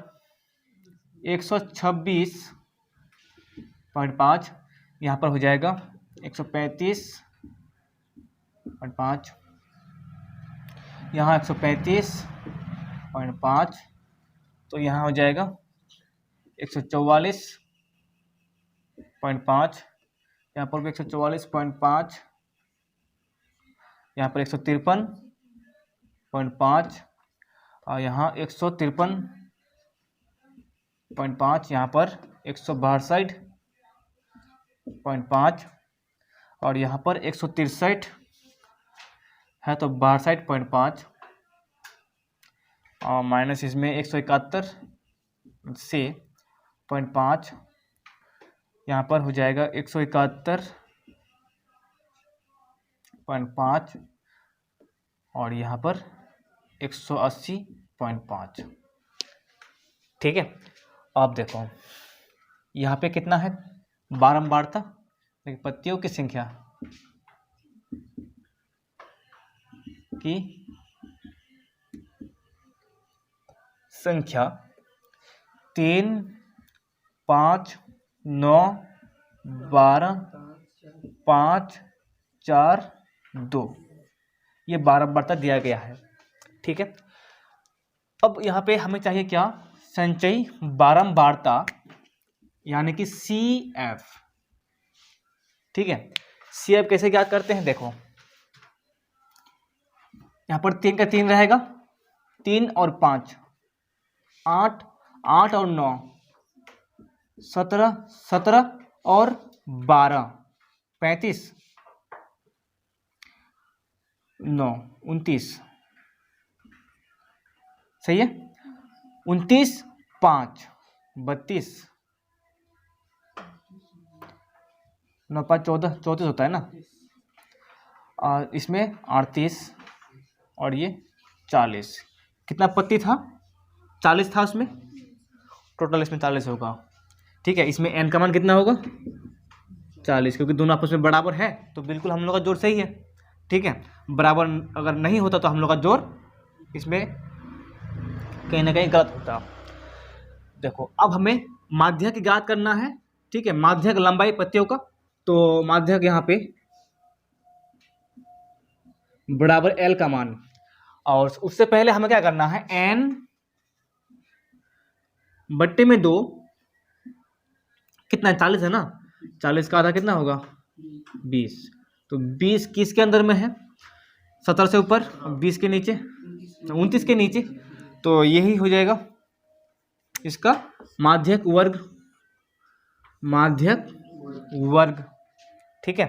126.5, यहाँ पर हो जाएगा 135.5, यहाँ 135.5, तो यहाँ हो जाएगा 144.5, यहाँ पर भी 144.5, यहाँ पर 153.5, और यहाँ 153.5, यहाँ पर 162.5, और यहाँ पर 163 है तो 62.5, और माइनस इसमें 171 से 0.5, यहाँ पर हो जाएगा 171.5, और यहाँ पर 180.5। ठीक है, अब देखो यहाँ पे कितना है, बारंबारता, पत्तियों की संख्या की संख्या 3, 5, 9, 12, 5, 4, 2, ये बारंबारता दिया गया है। ठीक है, अब यहाँ पे हमें चाहिए क्या, संचयी बारंबारता, यानी कि CF। ठीक है, CF कैसे ज्ञात करते हैं, देखो यहाँ पर 3 का 3 रहेगा, 3 और 5 8, 8 और 9 17, 17 और 12 35, 9 29, सही है, 29, 5 32, 9 5 14 34 होता है ना, और इसमें 38, और ये 40, कितना पत्ती था, 40 था उसमें, टोटल इसमें 40 होगा। ठीक है, इसमें n का मान कितना होगा, 40, क्योंकि दोनों आपस में बराबर है तो बिल्कुल हम लोग का जोड़ सही है। ठीक है, बराबर अगर नहीं होता तो हम लोग का जोड़ इसमें कहीं ना कहीं गलत होता। देखो अब हमें माध्यक ज्ञात करना है। ठीक है, माध्यक लंबाई पत्तियों का, तो माध्यक यहाँ पे बराबर L का मान, और उससे पहले हमें क्या करना है, n बट्टे में 2, कितना 40 है ना, 40 का आधा कितना होगा, 20, तो 20 किसके अंदर में है, 17 से ऊपर, 20 के नीचे, 29 के नीचे, तो यही हो जाएगा इसका माध्यक वर्ग, माध्यक वर्ग। ठीक है,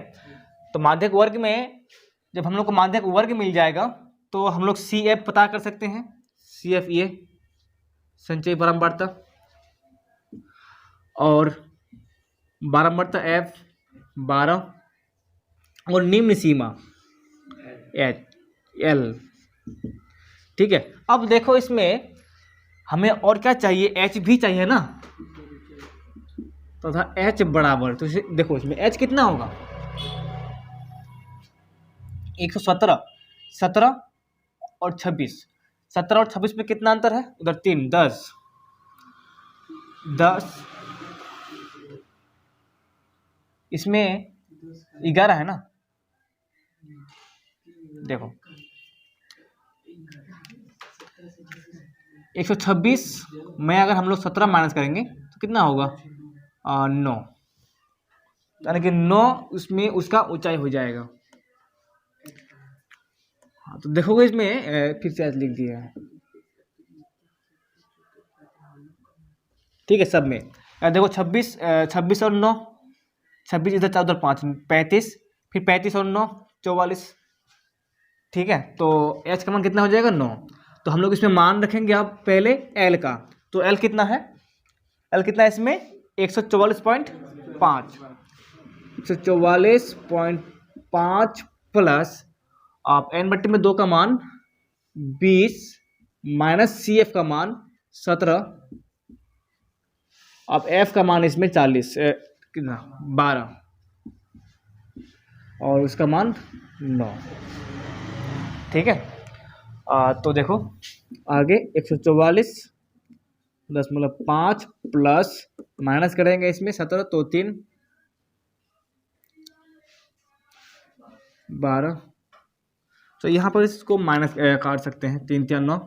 तो माध्यक वर्ग में जब हम लोग को माध्यक वर्ग मिल जाएगा तो हम लोग CF पता कर सकते हैं, CF ये संचयी बारंबारता, और बारंबारता F 12, और निम्न सीमा L। ठीक है, अब देखो इसमें हमें और क्या चाहिए, H भी चाहिए ना, तो था H बराबर, तो देखो इसमें H कितना होगा, 117, 17 और 26, 17 और 26 में कितना अंतर है, उधर 3, 10, 10, इसमें 11 है ना, देखो 126 में अगर हम लोग 17 माइनस करेंगे तो कितना होगा, 9, यानी कि 9 उसमें उसका ऊंचाई हो जाएगा। हाँ तो देखोगे इसमें फिर से ऐसे लिख दिया है, ठीक है सब में। देखो 26 और 9, 26 इधर 4 उधर 5, 35, फिर 35 और 9 44, ठीक है। तो एच का मान कितना हो जाएगा 9। तो हम लोग इसमें मान रखेंगे आप पहले एल का। तो एल कितना है, एल कितना है इसमें 144.5, 144.5 प्लस आप एन बट्टी में 2 का मान 20 माइनस सी एफ का मान 17, अब एफ का मान इसमें 40 कितना 12 और उसका मान 9, ठीक है। तो देखो आगे 144.5 प्लस माइनस करेंगे इसमें 17, तो 3 12, तो यहाँ पर इसको माइनस काट सकते हैं, 3 3 9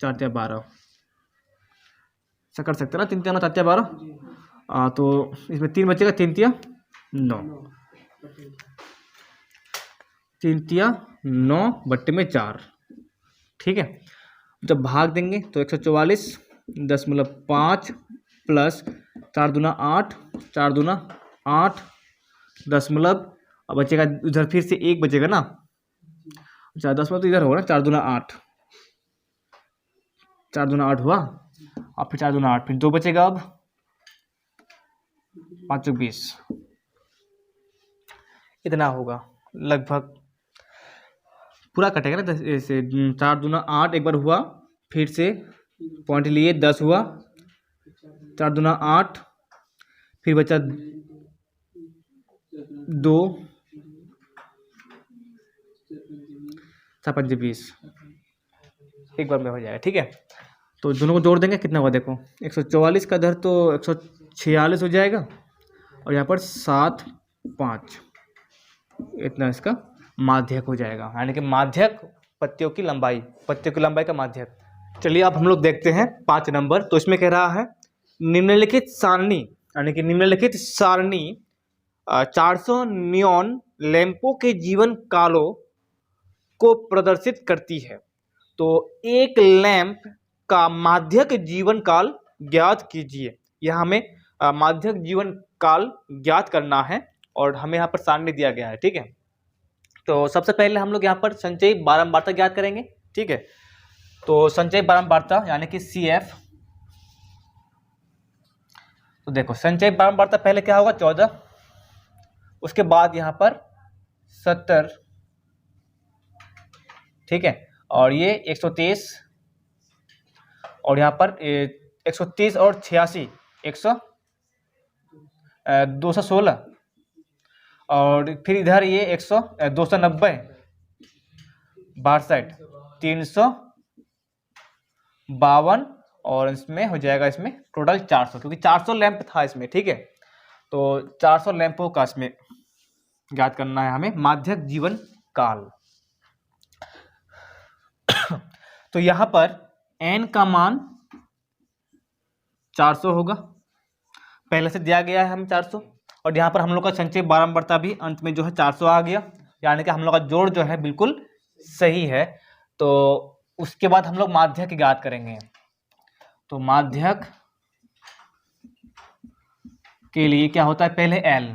4 4 12 ऐसा कर सकते हैं ना, 3 3 9 4 4 12। तो इसमें 3 बचेगा, 3 3 9, 3 3 9 बट्टे में 4, ठीक है। जब भाग देंगे तो 144.5 प्लस 4 दूना 8, 4 दूना 8 दशमलव, अब बचेगा उधर फिर से 1 बचेगा ना, 4 दशमलव तो इधर होगा ना, 4 दूना 8, 4 दूना 8 हुआ, और फिर 4 दूना 8, फिर 2 बचेगा, अब 5 20, इतना होगा लगभग, पूरा कटेगा ना ऐसे। 4 दूना 8 एक बार हुआ, फिर से पॉइंट लिए 10 हुआ, 4 दूना 8, फिर बचा 2, 4 5 20, एक बार में हो जाएगा, ठीक है। तो दोनों को जोड़ देंगे, कितना हुआ देखो, 144 का इधर तो 146 हो जाएगा, और यहाँ पर 7 5, इतना इसका माध्यक हो जाएगा, यानी कि माध्यक पत्तियों की लंबाई, पत्तियों की लंबाई का माध्यक। चलिए अब हम लोग देखते हैं 5 नंबर। तो इसमें कह रहा है निम्नलिखित सारणी, यानी कि निम्नलिखित सारणी 400 नियॉन लैंपों के जीवन कालों को प्रदर्शित करती है। तो एक लैंप का माध्यक जीवन काल ज्ञात कीजिए। यह हमें माध्यक जीवन काल ज्ञात करना है, और हमें यहाँ पर सारणी दिया गया है, ठीक है। तो सबसे पहले हम लोग यहाँ पर संचयी बारंबारता ज्ञात करेंगे, ठीक है। तो संचयी बारंबारता यानी कि CF। तो देखो संचयी बारंबारता पहले क्या होगा 14, उसके बाद यहाँ पर 70, ठीक है, और ये 123, और यहाँ पर 130 और 86 216, और फिर इधर ये 290 62 352, और इसमें हो जाएगा इसमें टोटल 400, क्योंकि 400 लैंप था इसमें, ठीक है। तो 400 लैंपों का इसमें ज्ञात करना है हमें माध्यक जीवन काल। तो यहाँ पर n का मान 400 होगा, पहले से दिया गया है हमें 400, और यहाँ पर हम लोग का संचयी बारंबारता भी अंत में जो है 400 आ गया, यानी कि हम लोग का जोड़ जो है बिल्कुल सही है। तो उसके बाद हम लोग माध्यक ज्ञात करेंगे। तो माध्यक के लिए क्या होता है, पहले L,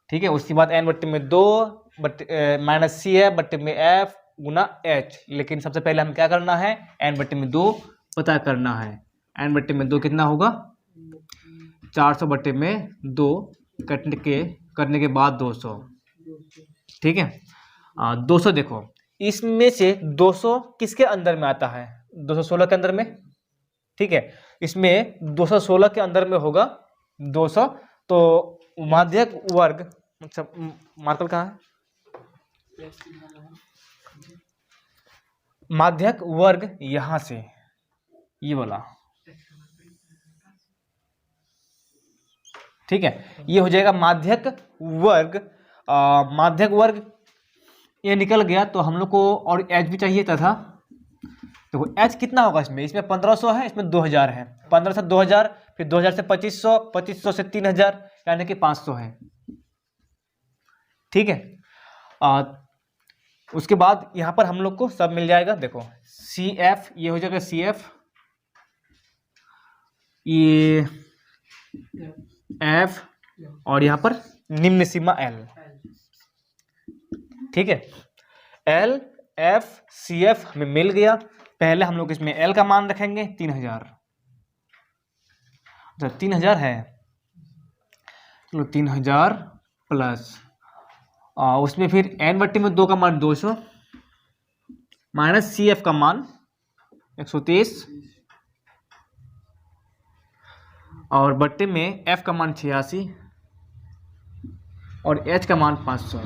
ठीक है, उसके बाद n बट्टे में 2 माइनस CF बट्टे में F गुना H। लेकिन सबसे पहले हम क्या करना है, n बट्टे में 2 पता करना है। n बट्टे में 2 कितना होगा, 400 बट्टे में 2 करने के बाद 200, ठीक है। 200 देखो इसमें से 200 किसके अंदर में आता है, 216 के अंदर में, ठीक है। इसमें 216 के अंदर में होगा 200। तो माध्यक वर्ग, अच्छा मार्कर कहाँ है, माध्यक वर्ग यहां से ये वाला, ठीक है, ये हो जाएगा माध्यक वर्ग। माध्यक वर्ग ये निकल गया, तो हम लोग को और h भी चाहिए था। देखो h कितना होगा, इसमें 1500 है, इसमें 2000 है, 15 से 2000, फिर 2000 से 2500, 2500 से 3000, यानी कि 500 है, ठीक है। उसके बाद यहाँ पर हम लोग को सब मिल जाएगा। देखो CF ये हो जाएगा CF, ये F और यहाँ पर निम्न सीमा L। ठीक है, L F CF हमें मिल गया। पहले हम लोग इसमें L का मान रखेंगे 3000। तो 3000 है, चलो 3000 प्लस उसमें फिर n/2 का मान 200 माइनस CF का मान 123 और बट्टे में F का मान 86 और H का मान 500।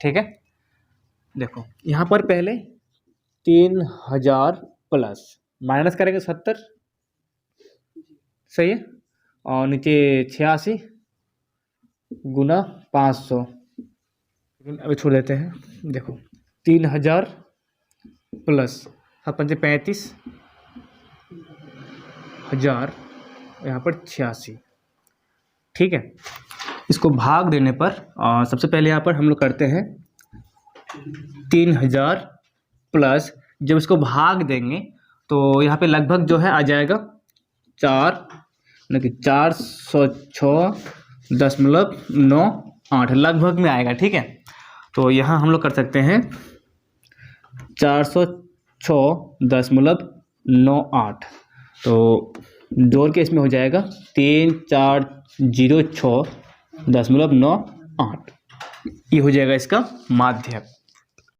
ठीक है, देखो यहाँ पर पहले 3000 प्लस माइनस करेंगे 70, सही है, और नीचे 86 गुना 500। अभी छोड़ देते हैं। देखो 3000 प्लस 7×5 35,000, यहाँ पर 86। ठीक है, इसको भाग देने पर सबसे पहले यहाँ पर हम लोग करते हैं 3000 प्लस, जब इसको भाग देंगे तो यहाँ पे लगभग जो है आ जाएगा 406.98 लगभग में आएगा। ठीक है, तो यहाँ हम लोग कर सकते हैं 406.98, तो जोड़ के इसमें हो जाएगा 3406.98। ये हो जाएगा इसका माध्यक।